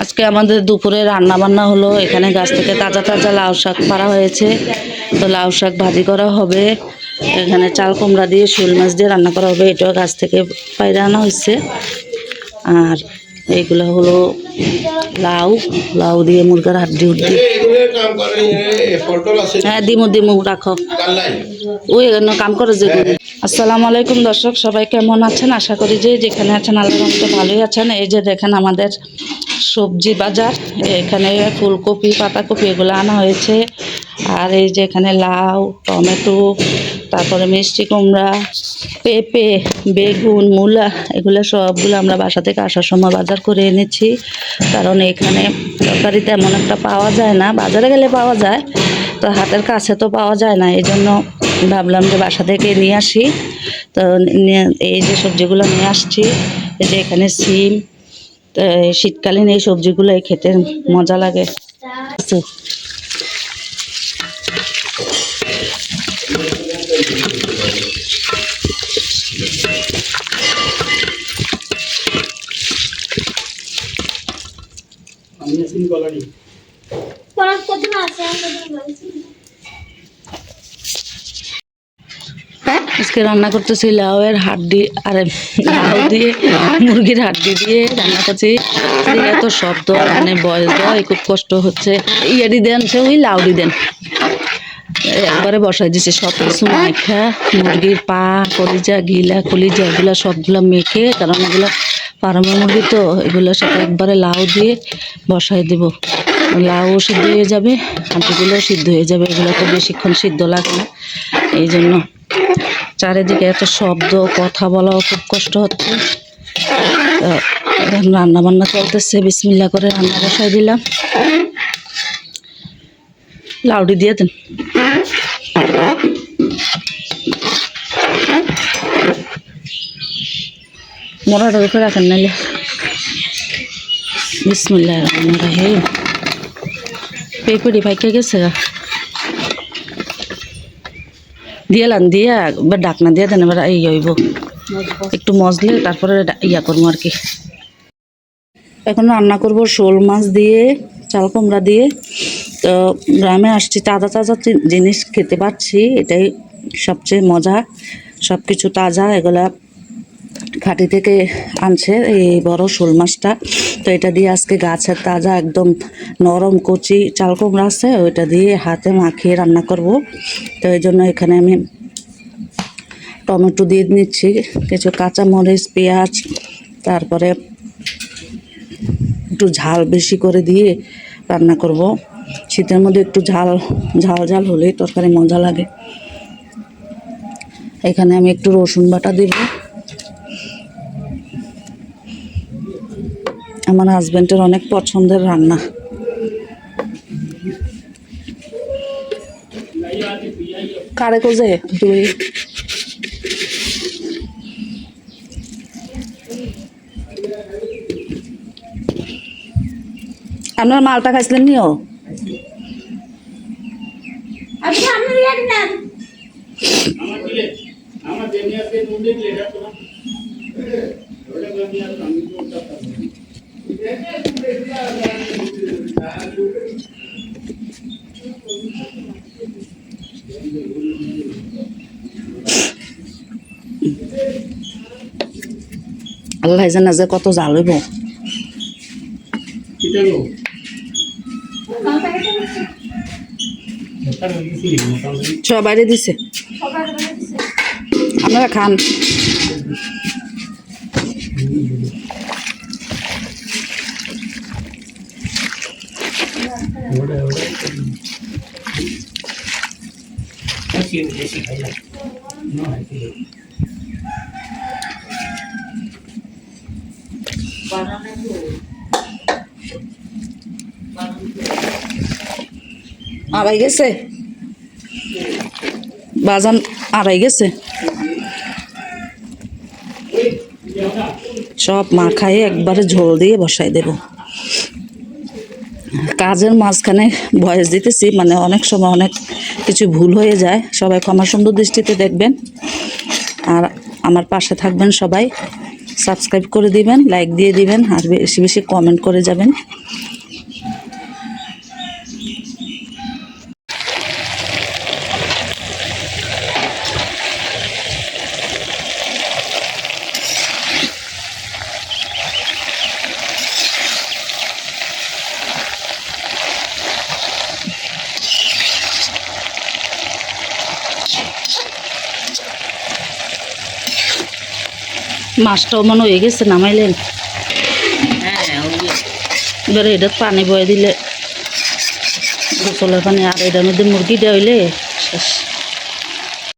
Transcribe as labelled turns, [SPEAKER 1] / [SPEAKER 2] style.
[SPEAKER 1] আজকে আমাদের দুপুরে রান্না বান্না হলো। এখানে গাছ থেকে তাজা তাজা লাউ শাক পাড়া হয়েছে, তো লাউ শাক ভাজি করা হবে। এখানে চাল কুমড়া দিয়ে শোল মাছ দিয়ে রান্না করা হবে, এটাও গাছ থেকে পাইরে আনা হয়েছে। আর এইগুলো হলো লাউ, লাউ দিয়ে মুরগার হাড্ডি উড্ডি। হ্যাঁ দিমু দিমু, রাখো ওই এখানে কাম করে যে। আসসালামু আলাইকুম দর্শক, সবাই কেমন আছেন? আশা করি যে যেখানে আছেন আল্লাহর রহমতে ভালোই আছেন। এই যে দেখেন আমাদের সবজি বাজার, এখানে ফুলকপি পাতাকপি এগুলো আনা হয়েছে। আর এই যে এখানে লাউ, টমেটো, তারপরে মিষ্টি কুমড়া, পেঁপে, বেগুন, মূলা, এগুলো সবগুলো আমরা বাসা থেকে আসার সময় বাজার করে এনেছি। কারণ এখানে তরকারি তেমন একটা পাওয়া যায় না, বাজারে গেলে পাওয়া যায়, তো হাতের কাছে তো পাওয়া যায় না। এই জন্য ভাবলাম যে বাসা থেকে নিয়ে আসি। তো এই যে সবজিগুলো নিয়ে আসছি, এই যে এখানে সিম, তো শীতকালীন এই সবজিগুলো খেতে মজা লাগে। আজকে রান্না করতেছি লাউয়ের হাড্ডি, আর লাউ দিয়ে মুরগির হাড্ডি দিয়ে রান্না করছি। এত শব্দ, মানে বয়স দেওয়া খুব কষ্ট হচ্ছে। ইয়ারি দেন সে ওই লাউরি দেন, একবারে বসাই দিছে সব কিছু মেখা, মুরগির পা, কলিজা, গিলা কলিজা এগুলো সবগুলো মেখে, কারণ এগুলো ফার্মের মুরগি তো, এগুলোর সাথে একবারে লাউ দিয়ে বসাই দেব। লাউ সিদ্ধ হয়ে যাবে, হাঁটিগুলো সিদ্ধ হয়ে যাবে। এগুলো তো বেশিক্ষণ সিদ্ধ লাগে না, এই জন্য। চারিদিকে এত শব্দ, কথা বলাও খুব কষ্ট হচ্ছে। এখন রান্না বান্না চলতেছে, বিসমিল্লাহ করে রান্না বসাই দিলাম। লাউডি দিয়ে দেন। মোড়াটার উপরে রাখেন নাইলে। বিসমিল্লাহ রহমানির রহিম। পেঁপেড়ি পাইকে গেছে গা, দিয়েলাম দিয়া এবার ডাকনা দিয়ে দেন। এবার এই হইব একটু মজলে, তারপরে ইয়া করবো আর কি। এখন রান্না করব শোল মাছ দিয়ে, চাল কুমড়া দিয়ে। তো গ্রামে আসছি, তাজা তাজা জিনিস খেতে পাচ্ছি, এটাই সবচেয়ে মজা। সব কিছু তাজা, এগুলা ঘাটি থেকে আনছে এই বড় শোল মাছটা। তো এটা দিয়ে আজকে গাছের তাজা একদম নরম কচি চাল কুমড়া আছে, ওইটা দিয়ে হাতে মাখিয়ে রান্না করব। তো এই জন্য এখানে আমি টমেটো দিয়ে নিচ্ছি, কিছু কাঁচামরিচ, পেঁয়াজ, তারপরে একটু ঝাল বেশি করে দিয়ে রান্না করব। শীতের মধ্যে একটু ঝাল ঝাল ঝাল হলেই তরকারি মজা লাগে। এখানে আমি একটু রসুন বাটা দিব। আমার হাজবেন্ডের অনেক পছন্দের রান্না। কারে কোজে দুই আপনার মালটা খাইছিলেন নিও। আল্লাহ জানে যে কত জাল হইব। সবাই দিছে, আপনারা খান। আড়াই গেছে বাজান, আড়াই গেছে। সব মাখায় একবারে ঝোল দিয়ে বসাই দেব। কাজের মাঝখানে ভয়েস দিতেছি, মানে অনেক সময় অনেক কিছু ভুল হয়ে যায়। সবাই ক্ষমা সুন্দর দৃষ্টিতে দেখবেন, আর আমার পাশে থাকবেন সবাই। সাবস্ক্রাইব করে দিবেন, লাইক দিয়ে দিবেন, আর বেশি বেশি কমেন্ট করে যাবেন। মাছটাও মনে হয়ে গেছে, নামাইলেন? এবারে এটা পানি বয়ে দিলে, গোসলের পানি, আর এটার মধ্যে মুরগি দেওয়া হইলে শেষ।